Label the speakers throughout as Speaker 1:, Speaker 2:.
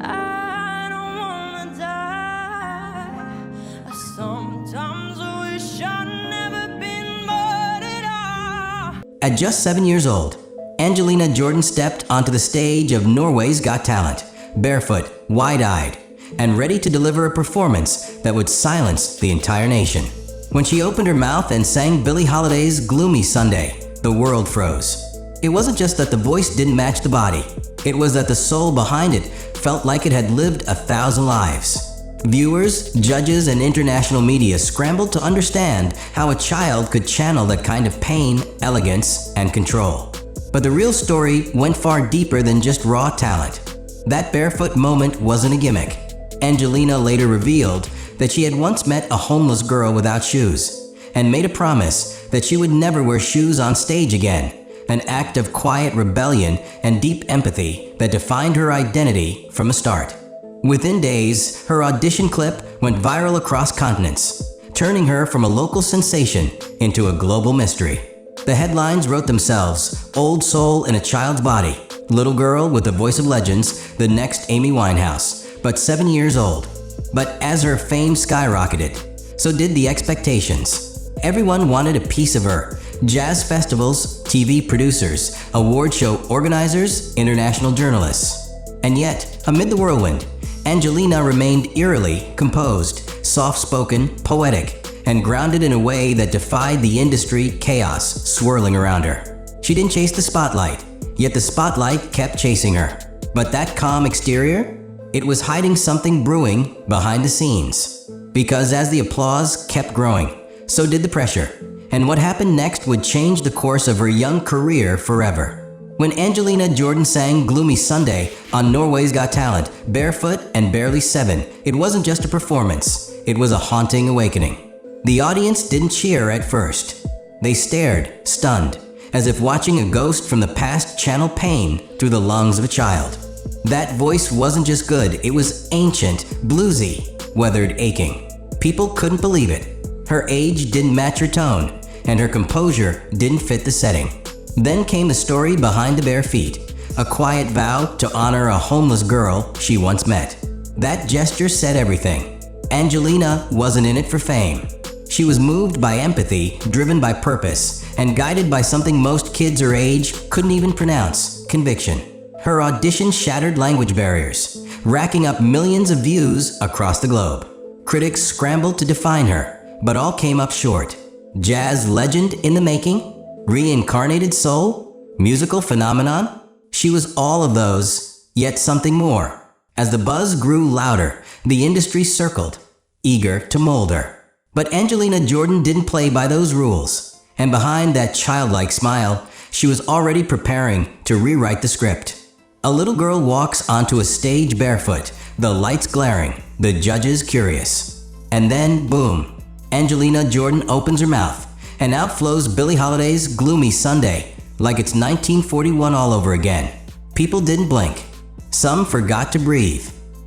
Speaker 1: I don't wanna die. I sometimes wish I'd never been born at all.
Speaker 2: At just 7 years old, Angelina Jordan stepped onto the stage of Norway's Got Talent, barefoot, wide-eyed, and ready to deliver a performance that would silence the entire nation. When she opened her mouth and sang Billie Holiday's Gloomy Sunday, the world froze. It wasn't just that the voice didn't match the body. It was that the soul behind it felt like it had lived 1,000 lives. Viewers, judges, and international media scrambled to understand how a child could channel that kind of pain, elegance, and control. But the real story went far deeper than just raw talent. That barefoot moment wasn't a gimmick. Angelina later revealed that she had once met a homeless girl without shoes and made a promise that she would never wear shoes on stage again, an act of quiet rebellion and deep empathy that defined her identity from the start. Within days, her audition clip went viral across continents, turning her from a local sensation into a global mystery. The headlines wrote themselves: Old Soul in a Child's Body, Little Girl with the Voice of Legends, the next Amy Winehouse, but 7 years old. But as her fame skyrocketed, so did the expectations. Everyone wanted a piece of her. Jazz festivals, TV producers, award show organizers, international journalists. And yet, amid the whirlwind, Angelina remained eerily composed, soft-spoken, poetic, and grounded in a way that defied the industry chaos swirling around her. She didn't chase the spotlight, yet the spotlight kept chasing her. But that calm exterior? It was hiding something brewing behind the scenes. Because as the applause kept growing, so did the pressure. And what happened next would change the course of her young career forever. When Angelina Jordan sang Gloomy Sunday on Norway's Got Talent, barefoot and barely 7, it wasn't just a performance, it was a haunting awakening. The audience didn't cheer at first. They stared, stunned, as if watching a ghost from the past channel pain through the lungs of a child. That voice wasn't just good, it was ancient, bluesy, weathered, aching. People couldn't believe it. Her age didn't match her tone, and her composure didn't fit the setting. Then came the story behind the bare feet, a quiet vow to honor a homeless girl she once met. That gesture said everything. Angelina wasn't in it for fame. She was moved by empathy, driven by purpose, and guided by something most kids her age couldn't even pronounce: conviction. Her audition shattered language barriers, racking up millions of views across the globe. Critics scrambled to define her, but all came up short. Jazz legend in the making? Reincarnated soul? Musical phenomenon? She was all of those, yet something more. As the buzz grew louder, the industry circled, eager to mold her. But Angelina Jordan didn't play by those rules. And behind that childlike smile, she was already preparing to rewrite the script. A little girl walks onto a stage barefoot, the lights glaring, the judges curious. And then, boom, Angelina Jordan opens her mouth, and out flows Billie Holiday's Gloomy Sunday, like it's 1941 all over again. People didn't blink. Some forgot to breathe.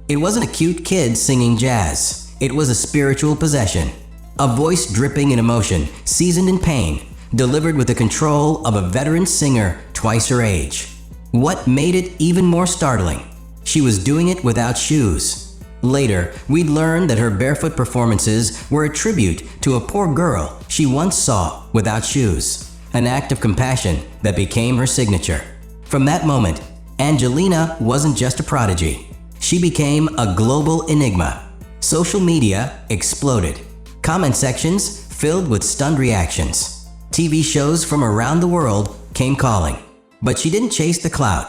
Speaker 2: It wasn't a cute kid singing jazz. It was a spiritual possession. A voice dripping in emotion, seasoned in pain, delivered with the control of a veteran singer twice her age. What made it even more startling? She was doing it without shoes. Later, we'd learn that her barefoot performances were a tribute to a poor girl she once saw without shoes, an act of compassion that became her signature. From that moment, Angelina wasn't just a prodigy. She became a global enigma. Social media exploded. Comment sections filled with stunned reactions. TV shows from around the world came calling. But she didn't chase the clout.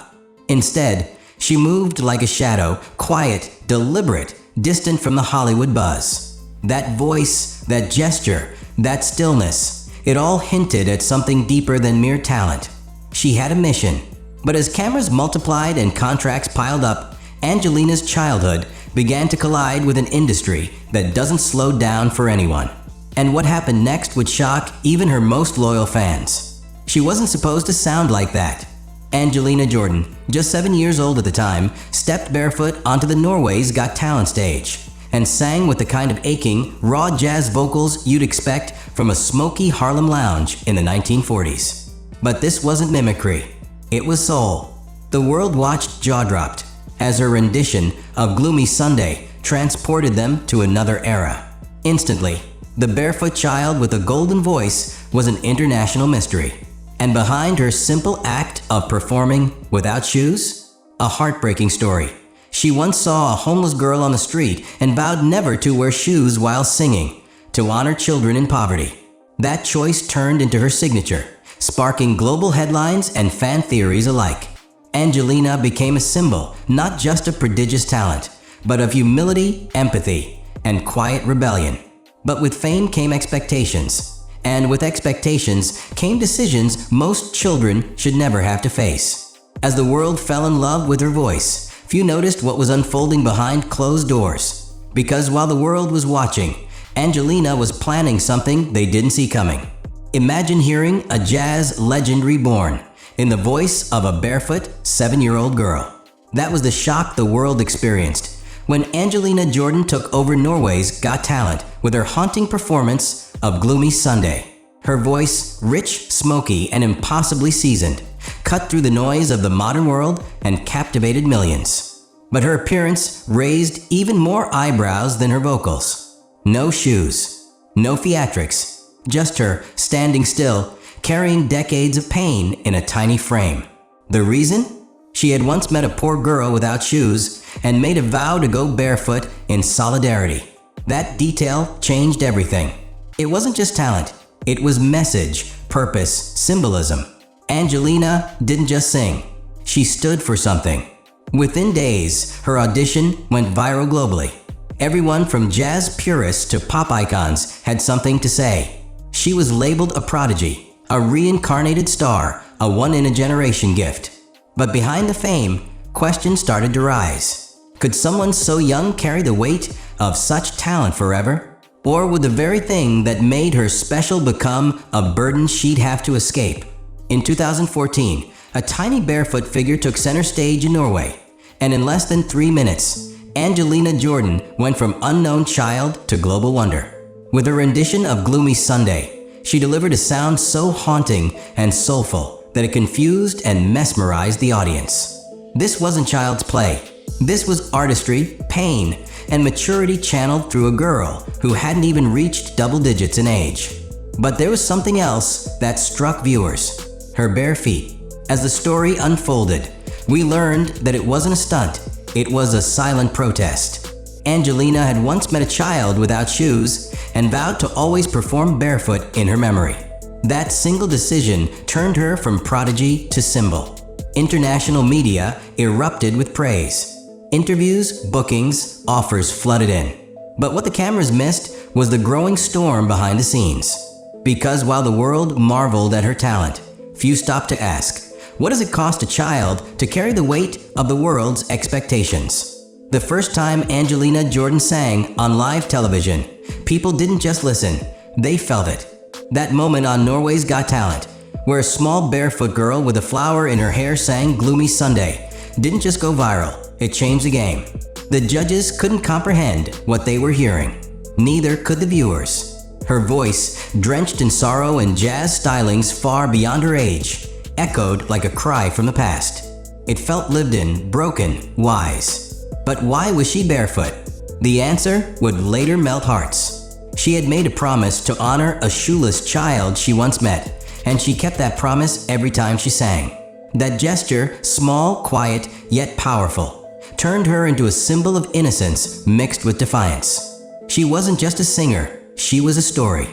Speaker 2: Instead, she moved like a shadow, quiet, deliberate, distant from the Hollywood buzz. That voice, that gesture, that stillness, it all hinted at something deeper than mere talent. She had a mission. But as cameras multiplied and contracts piled up, Angelina's childhood began to collide with an industry that doesn't slow down for anyone. And what happened next would shock even her most loyal fans. She wasn't supposed to sound like that. Angelina Jordan, just 7 years old at the time, stepped barefoot onto the Norway's Got Talent stage and sang with the kind of aching, raw jazz vocals you'd expect from a smoky Harlem lounge in the 1940s. But this wasn't mimicry. It was soul. The world watched jaw-dropped. as her rendition of Gloomy Sunday transported them to another era. Instantly, the barefoot child with a golden voice was an international mystery. And behind her simple act of performing without shoes, a heartbreaking story. She once saw a homeless girl on the street and vowed never to wear shoes while singing, to honor children in poverty. That choice turned into her signature, sparking global headlines and fan theories alike. Angelina became a symbol not just of prodigious talent, but of humility, empathy, and quiet rebellion. But with fame came expectations, and with expectations came decisions most children should never have to face. As the world fell in love with her voice, few noticed what was unfolding behind closed doors. Because while the world was watching, Angelina was planning something they didn't see coming. Imagine hearing a jazz legend reborn in the voice of a barefoot 7-year-old girl. That was the shock the world experienced when Angelina Jordan took over Norway's Got Talent with her haunting performance of Gloomy Sunday. Her voice, rich, smoky, and impossibly seasoned, cut through the noise of the modern world and captivated millions. But her appearance raised even more eyebrows than her vocals. No shoes, no theatrics, just her standing still, carrying decades of pain in a tiny frame. The reason? She had once met a poor girl without shoes and made a vow to go barefoot in solidarity. That detail changed everything. It wasn't just talent, it was message, purpose, symbolism. Angelina didn't just sing, she stood for something. Within days, her audition went viral globally. Everyone from jazz purists to pop icons had something to say. She was labeled a prodigy, a reincarnated star, a one-in-a-generation gift. But behind the fame, questions started to rise. Could someone so young carry the weight of such talent forever? Or would the very thing that made her special become a burden she'd have to escape? In 2014, a tiny barefoot figure took center stage in Norway. And in less than 3 minutes, Angelina Jordan went from unknown child to global wonder. With her rendition of Gloomy Sunday, she delivered a sound so haunting and soulful that it confused and mesmerized the audience. This wasn't child's play. This was artistry, pain, and maturity channeled through a girl who hadn't even reached double digits in age. But there was something else that struck viewers: her bare feet. As the story unfolded, we learned that it wasn't a stunt, it was a silent protest. Angelina had once met a child without shoes and vowed to always perform barefoot in her memory. That single decision turned her from prodigy to symbol. International media erupted with praise. Interviews, bookings, offers flooded in. But what the cameras missed was the growing storm behind the scenes. Because while the world marveled at her talent, few stopped to ask, what does it cost a child to carry the weight of the world's expectations? The first time Angelina Jordan sang on live television, people didn't just listen, they felt it. That moment on Norway's Got Talent, where a small barefoot girl with a flower in her hair sang Gloomy Sunday, didn't just go viral, it changed the game. The judges couldn't comprehend what they were hearing. Neither could the viewers. Her voice, drenched in sorrow and jazz stylings far beyond her age, echoed like a cry from the past. It felt lived in, broken, wise. But why was she barefoot? The answer would later melt hearts. She had made a promise to honor a shoeless child she once met, and she kept that promise every time she sang. That gesture, small, quiet, yet powerful, turned her into a symbol of innocence mixed with defiance. She wasn't just a singer, she was a story.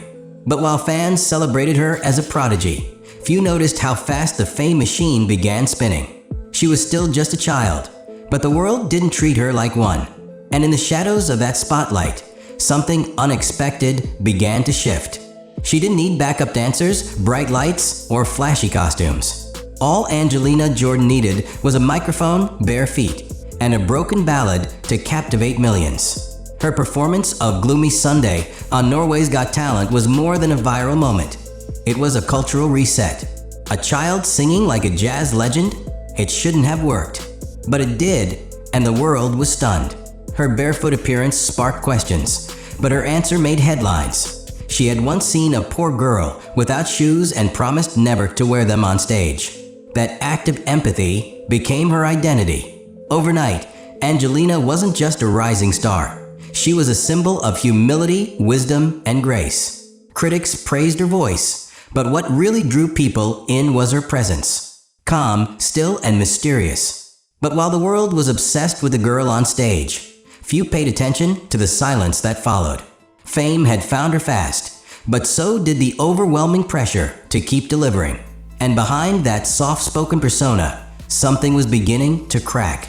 Speaker 2: But while fans celebrated her as a prodigy, few noticed how fast the fame machine began spinning. She was still just a child, but the world didn't treat her like one. And in the shadows of that spotlight, something unexpected began to shift. She didn't need backup dancers, bright lights, or flashy costumes. All Angelina Jordan needed was a microphone, bare feet, and a broken ballad to captivate millions. Her performance of Gloomy Sunday on Norway's Got Talent was more than a viral moment. It was a cultural reset. A child singing like a jazz legend? It shouldn't have worked. But it did, and the world was stunned. Her barefoot appearance sparked questions, but her answer made headlines. She had once seen a poor girl without shoes and promised never to wear them on stage. That act of empathy became her identity. Overnight, Angelina wasn't just a rising star. She was a symbol of humility, wisdom, and grace. Critics praised her voice, but what really drew people in was her presence. Calm, still, and mysterious. But while the world was obsessed with the girl on stage, few paid attention to the silence that followed. Fame had found her fast, but so did the overwhelming pressure to keep delivering. And behind that soft-spoken persona, something was beginning to crack.